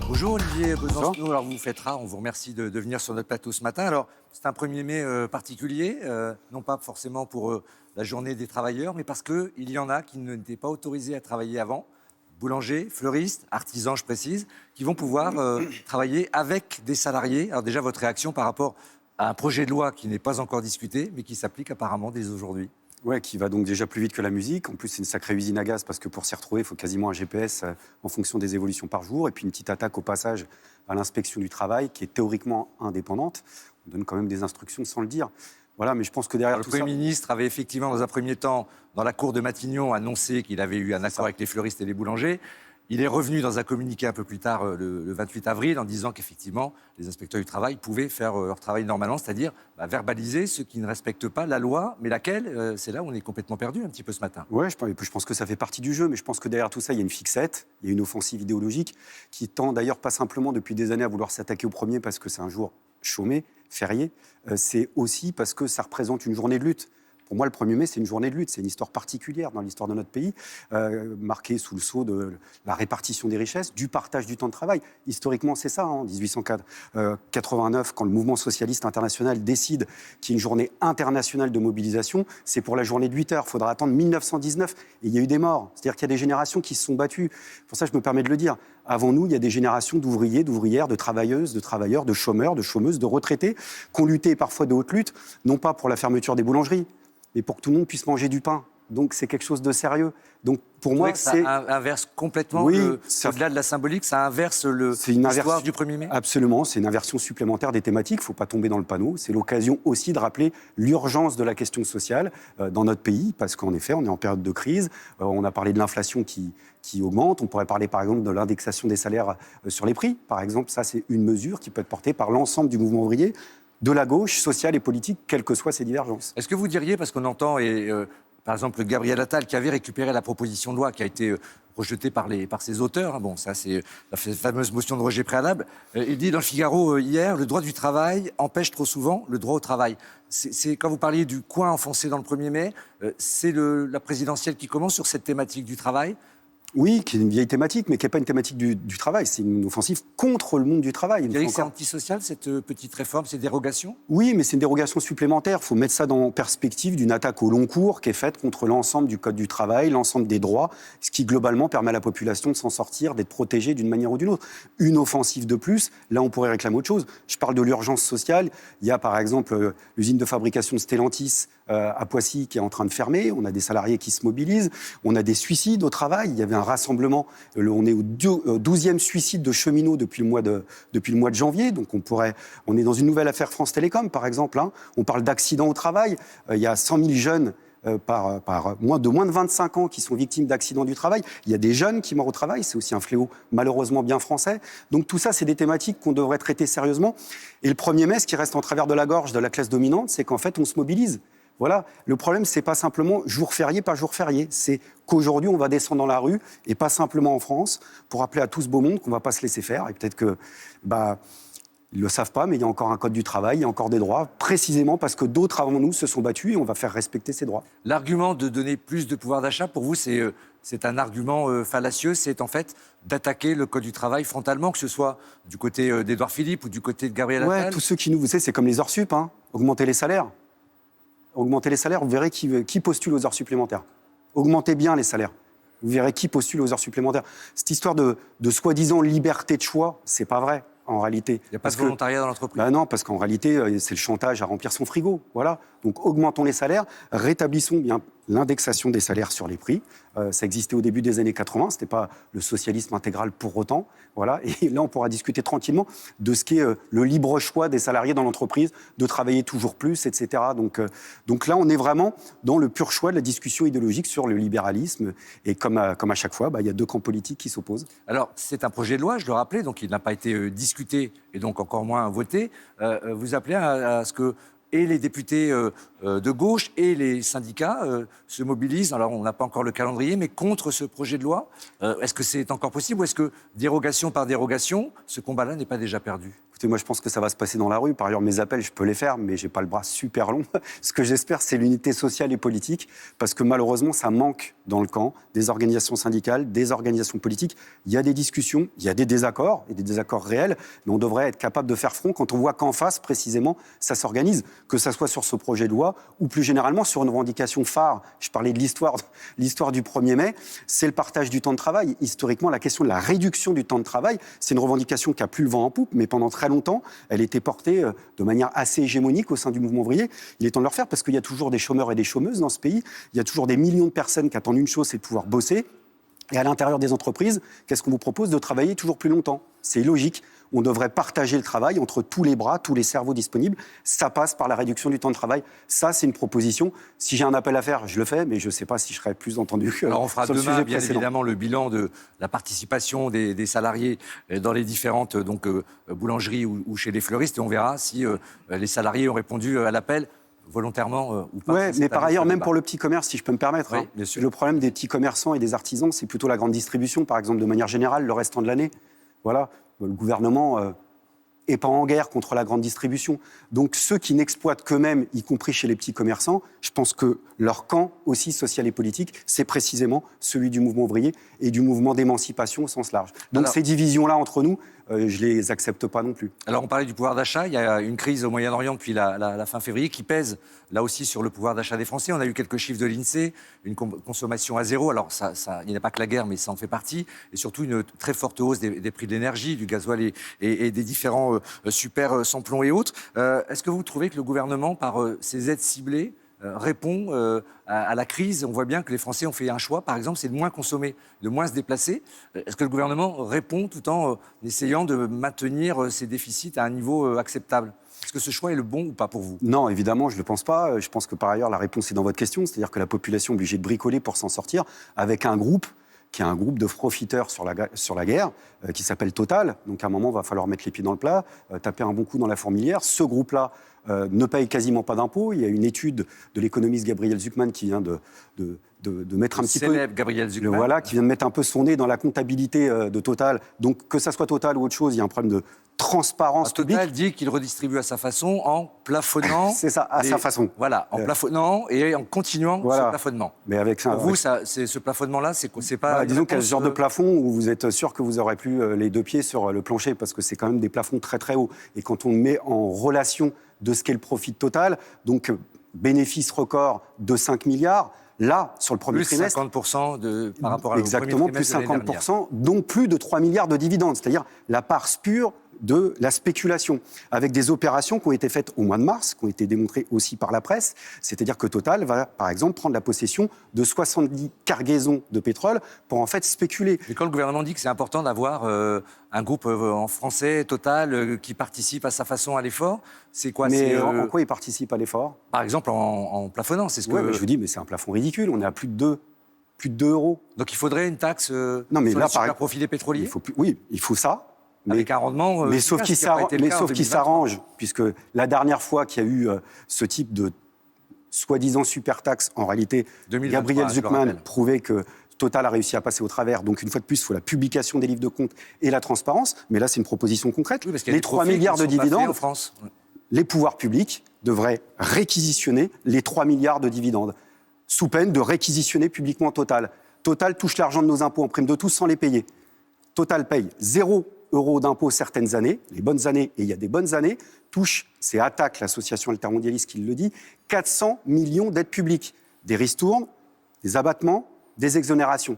Bonjour Olivier Bonjour. Besancenot, alors vous vous faites rare, on vous remercie de venir sur notre plateau ce matin. Alors c'est un 1er mai particulier, non pas forcément pour la journée des travailleurs, mais parce qu'il y en a qui n'étaient pas autorisés à travailler avant, boulangers, fleuristes, artisans je précise, qui vont pouvoir travailler avec des salariés. Alors déjà votre réaction par rapport à un projet de loi qui n'est pas encore discuté, mais qui s'applique apparemment dès aujourd'hui. Ouais, qui va donc déjà plus vite que la musique. En plus, c'est une sacrée usine à gaz parce que pour s'y retrouver, il faut quasiment un GPS en fonction des évolutions par jour. Et puis une petite attaque au passage à l'inspection du travail qui est théoriquement indépendante. On donne quand même des instructions sans le dire. Voilà, mais je pense que derrière Alors, tout le ça... Premier ministre avait effectivement, dans un premier temps, dans la cour de Matignon, annoncé qu'il avait eu un accord avec les fleuristes et les boulangers. Il est revenu dans un communiqué un peu plus tard, le 28 avril, en disant qu'effectivement, les inspecteurs du travail pouvaient faire leur travail normalement, c'est-à-dire verbaliser ceux qui ne respectent pas la loi, mais laquelle, c'est là où on est complètement perdu un petit peu ce matin. Ouais, je pense que ça fait partie du jeu, mais je pense que derrière tout ça, il y a une fixette, il y a une offensive idéologique qui tend d'ailleurs pas simplement depuis des années à vouloir s'attaquer au premier parce que c'est un jour chômé, férié, c'est aussi parce que ça représente une journée de lutte. Pour moi, le 1er mai, c'est une journée de lutte. C'est une histoire particulière dans l'histoire de notre pays, marquée sous le sceau de la répartition des richesses, du partage du temps de travail. Historiquement, c'est ça, en 1889, quand le mouvement socialiste international décide qu'il y a une journée internationale de mobilisation, c'est pour la journée de 8 heures. Il faudra attendre 1919. Et il y a eu des morts. C'est-à-dire qu'il y a des générations qui se sont battues. Pour ça, je me permets de le dire. Avant nous, il y a des générations d'ouvriers, d'ouvrières, de travailleuses, de travailleurs, de chômeurs, de chômeuses, de retraités, qui ont lutté parfois de haute lutte, non pas pour la fermeture des boulangeries, mais pour que tout le monde puisse manger du pain. Donc c'est quelque chose de sérieux. Donc pour moi, ça c'est... inverse complètement, Oui, au-delà de la symbolique, ça inverse c'est une l'histoire inversion du 1er mai. Absolument, c'est une inversion supplémentaire des thématiques. Il ne faut pas tomber dans le panneau. C'est l'occasion aussi de rappeler l'urgence de la question sociale dans notre pays, parce qu'en effet, on est en période de crise. On a parlé de l'inflation qui augmente. On pourrait parler, par exemple, de l'indexation des salaires sur les prix. Par exemple, ça, c'est une mesure qui peut être portée par l'ensemble du mouvement ouvrier, de la gauche, sociale et politique, quelles que soient ces divergences. Est-ce que vous diriez, parce qu'on entend, par exemple, Gabriel Attal, qui avait récupéré la proposition de loi qui a été rejetée par ses auteurs, bon, ça c'est la fameuse motion de rejet préalable, il dit dans le Figaro hier, le droit du travail empêche trop souvent le droit au travail. C'est quand vous parliez du coin enfoncé dans le 1er mai, c'est la présidentielle qui commence sur cette thématique du travail. Oui, qui est une vieille thématique, mais qui n'est pas une thématique du travail. C'est une offensive contre le monde du travail. Vous diriez que c'est antisocial, cette petite réforme, ces dérogations ? Oui, mais c'est une dérogation supplémentaire. Il faut mettre ça dans perspective d'une attaque au long cours qui est faite contre l'ensemble du Code du travail, l'ensemble des droits, ce qui globalement permet à la population de s'en sortir, d'être protégée d'une manière ou d'une autre. Une offensive de plus, là on pourrait réclamer autre chose. Je parle de l'urgence sociale. Il y a par exemple l'usine de fabrication de Stellantis à Poissy qui est en train de fermer. On a des salariés qui se mobilisent. On a des suicides au travail. Il y avait un rassemblement. On est au 12e suicide de cheminots depuis le mois de janvier. Donc on est dans une nouvelle affaire France Télécom, par exemple. On parle d'accidents au travail. Il y a 100 000 jeunes de moins de 25 ans qui sont victimes d'accidents du travail. Il y a des jeunes qui meurent au travail. C'est aussi un fléau malheureusement bien français. Donc tout ça, c'est des thématiques qu'on devrait traiter sérieusement. Et le 1er mai, ce qui reste en travers de la gorge de la classe dominante, c'est qu'en fait, on se mobilise. Voilà, le problème, c'est pas simplement jour férié, pas jour férié. C'est qu'aujourd'hui, on va descendre dans la rue, et pas simplement en France, pour appeler à tout ce beau monde qu'on va pas se laisser faire. Et peut-être que, ils le savent pas, mais il y a encore un code du travail, il y a encore des droits, précisément parce que d'autres avant nous se sont battus et on va faire respecter ces droits. L'argument de donner plus de pouvoir d'achat, pour vous, c'est un argument fallacieux, c'est en fait d'attaquer le Code du travail frontalement, que ce soit du côté d'Édouard Philippe ou du côté de Gabriel Attal. Ouais, tous ceux qui nous... Vous savez, c'est comme les heures sup, augmenter les salaires. Augmenter les salaires, vous verrez qui postule aux heures supplémentaires. Augmentez bien les salaires. Vous verrez qui postule aux heures supplémentaires. Cette histoire de soi-disant liberté de choix, c'est pas vrai, en réalité. Il n'y a pas de volontariat dans l'entreprise. Non, parce qu'en réalité, c'est le chantage à remplir son frigo. Voilà. Donc augmentons les salaires, rétablissons bien l'indexation des salaires sur les prix. Ça existait au début des années 80, ce n'était pas le socialisme intégral pour autant. Voilà. Et là, on pourra discuter tranquillement de ce qu'est le libre choix des salariés dans l'entreprise, de travailler toujours plus, etc. Donc là, on est vraiment dans le pur choix de la discussion idéologique sur le libéralisme. Et comme à chaque fois, il y a deux camps politiques qui s'opposent. Alors, c'est un projet de loi, je le rappelais, donc il n'a pas été discuté et donc encore moins voté. Vous appelez à ce que et les députés de gauche et les syndicats se mobilisent, alors on n'a pas encore le calendrier, mais contre ce projet de loi. Est-ce que c'est encore possible ou est-ce que, dérogation par dérogation, ce combat-là n'est pas déjà perdu ? Écoutez, moi, je pense que ça va se passer dans la rue. Par ailleurs, mes appels, je peux les faire, mais j'ai pas le bras super long. Ce que j'espère, c'est l'unité sociale et politique, parce que malheureusement, ça manque dans le camp des organisations syndicales, des organisations politiques. Il y a des discussions, il y a des désaccords, et des désaccords réels, mais on devrait être capable de faire front quand on voit qu'en face, précisément, ça s'organise, que ça soit sur ce projet de loi ou plus généralement sur une revendication phare. Je parlais de l'histoire du 1er mai, c'est le partage du temps de travail. Historiquement, la question de la réduction du temps de travail, c'est une revendication qui a plus le vent en poupe, mais pendant très longtemps, elle était portée de manière assez hégémonique au sein du mouvement ouvrier. Il est temps de le refaire parce qu'il y a toujours des chômeurs et des chômeuses dans ce pays. Il y a toujours des millions de personnes qui attendent une chose, c'est de pouvoir bosser. Et à l'intérieur des entreprises, qu'est-ce qu'on vous propose? De travailler toujours plus longtemps. C'est illogique. On devrait partager le travail entre tous les bras, tous les cerveaux disponibles. Ça passe par la réduction du temps de travail. Ça, c'est une proposition. Si j'ai un appel à faire, je le fais, mais je ne sais pas si je serai plus entendu que Alors on fera sur le demain, sujet bien précédent. évidemment, le bilan de la participation des salariés dans les différentes boulangeries ou chez les fleuristes, et on verra si les salariés ont répondu à l'appel volontairement ou pas. Oui, mais par ailleurs, même pour le petit commerce, si je peux me permettre, Oui, bien sûr. le problème des petits commerçants et des artisans, c'est plutôt la grande distribution, par exemple, de manière générale, le restant de l'année. Voilà, le gouvernement n'est pas en guerre contre la grande distribution. Donc ceux qui n'exploitent qu'eux-mêmes, y compris chez les petits commerçants, je pense que leur camp, aussi social et politique, c'est précisément celui du mouvement ouvrier et du mouvement d'émancipation au sens large. Donc ces divisions-là entre nous, je ne les accepte pas non plus. Alors on parlait du pouvoir d'achat, il y a une crise au Moyen-Orient depuis la fin février qui pèse là aussi sur le pouvoir d'achat des Français. On a eu quelques chiffres de l'INSEE, une consommation à zéro. Alors il n'y a pas que la guerre, mais ça en fait partie. Et surtout une très forte hausse des prix de l'énergie, du gasoil et des différents super sans plomb et autres. Est-ce que vous trouvez que le gouvernement, par ces aides ciblées, répond à la crise? On voit bien que les Français ont fait un choix, par exemple, c'est de moins consommer, de moins se déplacer. Est-ce que le gouvernement répond tout en essayant de maintenir ces déficits à un niveau acceptable? Est-ce que ce choix est le bon ou pas pour vous? Non, évidemment, je ne le pense pas. Je pense que par ailleurs, la réponse est dans votre question, c'est-à-dire que la population est obligée de bricoler pour s'en sortir avec un groupe qui est un groupe de profiteurs sur la guerre, qui s'appelle Total. Donc à un moment, il va falloir mettre les pieds dans le plat, taper un bon coup dans la fourmilière. Ce groupe-là ne paye quasiment pas d'impôts. Il y a une étude de l'économiste Gabriel Zucman qui vient de mettre un petit peu... Célèbre Gabriel Zucman. Voilà, qui vient de mettre un peu son nez dans la comptabilité de Total. Donc que ça soit Total ou autre chose, il y a un problème de transparence publique. Total dit qu'il redistribue à sa façon en plafonnant... C'est ça, à sa façon. Voilà, en plafonnant et en continuant ce plafonnement. Mais avec ça, pour vous, ce plafonnement-là, c'est pas... Voilà, disons qu'il y a ce genre de plafond où vous êtes sûr que vous n'aurez plus les deux pieds sur le plancher parce que c'est quand même des plafonds très très hauts. Et quand on met en relation de ce qu'est le profit total, donc bénéfice record de 5 milliards, là, sur le premier trimestre... Plus 50% par rapport à exactement, plus 50%, donc plus de 3 milliards de dividendes, c'est-à-dire la part pure de la spéculation, avec des opérations qui ont été faites au mois de mars, qui ont été démontrées aussi par la presse, c'est-à-dire que Total va, par exemple, prendre la possession de 70 cargaisons de pétrole pour en fait spéculer. Mais quand le gouvernement dit que c'est important d'avoir un groupe en français, Total, qui participe à sa façon à l'effort, c'est quoi? Mais en quoi il participe à l'effort? Par exemple, en plafonnant, c'est ce que... Ouais, je vous dis, mais c'est un plafond ridicule, on est à plus de 2 euros. Donc il faudrait une taxe sur là, les super profits des pétroliers? Oui, il faut ça. Avec un rendement... mais sauf qu'il s'arrange, puisque la dernière fois qu'il y a eu ce type de soi-disant super taxe, en réalité, 2023, Gabriel Zucman prouvait que Total a réussi à passer au travers. Donc, une fois de plus, il faut la publication des livres de comptes et la transparence. Mais là, c'est une proposition concrète. Oui, parce qu'il y a les 3 milliards de dividendes, en France. Les pouvoirs publics devraient réquisitionner les 3 milliards de dividendes, sous peine de réquisitionner publiquement Total. Total touche l'argent de nos impôts en prime de tous sans les payer. Total paye 0 € d'impôts certaines années, les bonnes années, et il y a des bonnes années, touche, c'est ATTAC, l'association altermondialiste qui le dit, 400 millions d'aides publiques, des ristournes, des abattements, des exonérations.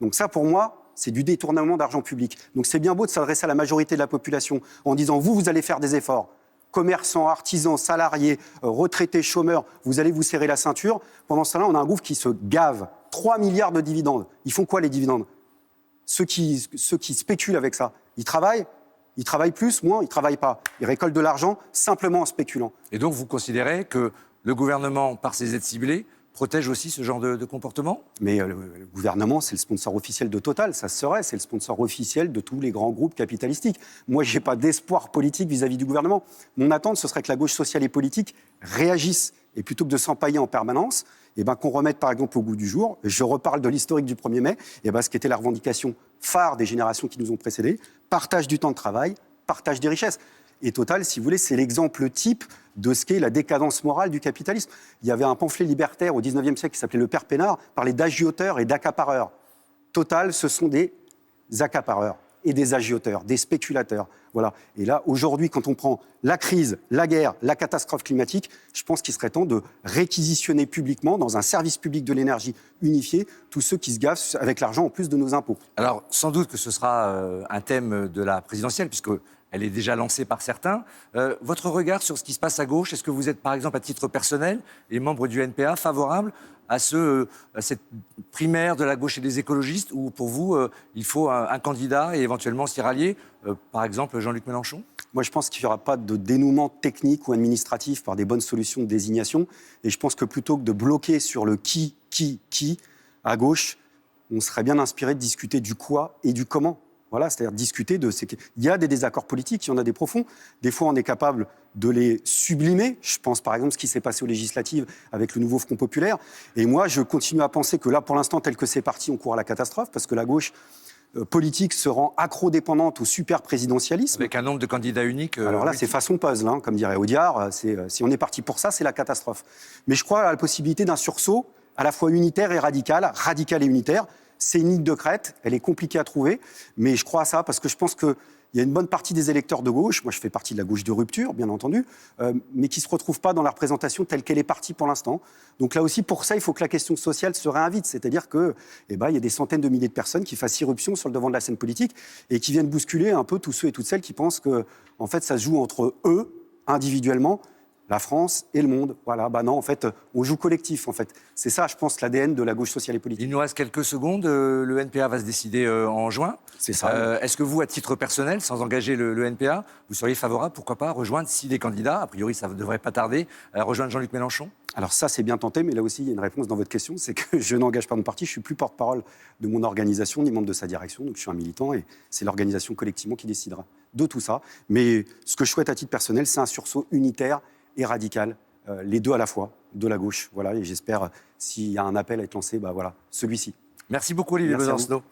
Donc ça, pour moi, c'est du détournement d'argent public. Donc c'est bien beau de s'adresser à la majorité de la population en disant, vous allez faire des efforts. Commerçants, artisans, salariés, retraités, chômeurs, vous allez vous serrer la ceinture. Pendant ce temps-là, on a un gouffre qui se gave. 3 milliards de dividendes. Ils font quoi, les dividendes ? Ceux qui spéculent avec ça, ils travaillent plus, moins, ils ne travaillent pas. Ils récoltent de l'argent simplement en spéculant. Et donc, vous considérez que le gouvernement, par ses aides ciblées, protège aussi ce genre de comportement ? Mais le gouvernement, c'est le sponsor officiel de Total, ça serait, c'est le sponsor officiel de tous les grands groupes capitalistiques. Moi, je n'ai pas d'espoir politique vis-à-vis du gouvernement. Mon attente, ce serait que la gauche sociale et politique réagisse. Et plutôt que de s'empailler en permanence, qu'on remette par exemple au goût du jour, je reparle de l'historique du 1er mai, ce qui était la revendication phare des générations qui nous ont précédés, partage du temps de travail, partage des richesses. Et Total, si vous voulez, c'est l'exemple type de ce qu'est la décadence morale du capitalisme. Il y avait un pamphlet libertaire au 19e siècle qui s'appelait Le Père Pénard, parlait d'agioteurs et d'accapareurs. Total, ce sont des accapareurs et des agioteurs, des spéculateurs. Voilà. Et là, aujourd'hui, quand on prend la crise, la guerre, la catastrophe climatique, je pense qu'il serait temps de réquisitionner publiquement, dans un service public de l'énergie unifié, tous ceux qui se gaffent avec l'argent en plus de nos impôts. Alors, sans doute que ce sera un thème de la présidentielle, puisqu'elle est déjà lancée par certains. Votre regard sur ce qui se passe à gauche, est-ce que vous êtes, par exemple, à titre personnel, et membre du NPA, favorable à cette primaire de la gauche et des écologistes, où pour vous, il faut un candidat et éventuellement s'y rallier, par exemple Jean-Luc Mélenchon ? Moi, je pense qu'il n'y aura pas de dénouement technique ou administratif par des bonnes solutions de désignation. Et je pense que plutôt que de bloquer sur le qui, à gauche, on serait bien inspiré de discuter du quoi et du comment. Voilà, c'est-à-dire discuter de... Il y a des désaccords politiques, il y en a des profonds. Des fois, on est capable de les sublimer. Je pense par exemple à ce qui s'est passé aux législatives avec le nouveau Front populaire. Et moi, je continue à penser que là, pour l'instant, tel que c'est parti, on court à la catastrophe, parce que la gauche politique se rend accro-dépendante au super-présidentialisme. Avec un nombre de candidats uniques. Alors là, c'est façon puzzle, hein, comme dirait Audiard. Si on est parti pour ça, c'est la catastrophe. Mais je crois à la possibilité d'un sursaut à la fois unitaire et radical et unitaire. C'est une ligne de crête, elle est compliquée à trouver, mais je crois à ça parce que je pense qu'il y a une bonne partie des électeurs de gauche, moi je fais partie de la gauche de rupture, bien entendu, mais qui ne se retrouvent pas dans la représentation telle qu'elle est partie pour l'instant. Donc là aussi, pour ça, il faut que la question sociale se réinvite, c'est-à-dire qu'il y a des centaines de milliers de personnes qui fassent irruption sur le devant de la scène politique et qui viennent bousculer un peu tous ceux et toutes celles qui pensent que en fait, ça se joue entre eux, individuellement, la France et le monde. Voilà, non, en fait, on joue collectif, en fait. C'est ça, je pense, l'ADN de la gauche sociale et politique. Il nous reste quelques secondes. Le NPA va se décider en juin. C'est ça. Est-ce que vous, à titre personnel, sans engager le NPA, vous seriez favorable, pourquoi pas, à rejoindre, s'il est candidat, a priori ça ne devrait pas tarder, à rejoindre Jean-Luc Mélenchon ? Alors ça, c'est bien tenté, mais là aussi, il y a une réponse dans votre question, c'est que je n'engage pas mon parti, je ne suis plus porte-parole de mon organisation, ni membre de sa direction, donc je suis un militant, et c'est l'organisation collectivement qui décidera de tout ça. Mais ce que je souhaite à titre personnel, c'est un sursaut unitaire et radical, les deux à la fois, de la gauche. Voilà, et j'espère, s'il y a un appel à être lancé, celui-ci. Merci beaucoup, Olivier Besancenot.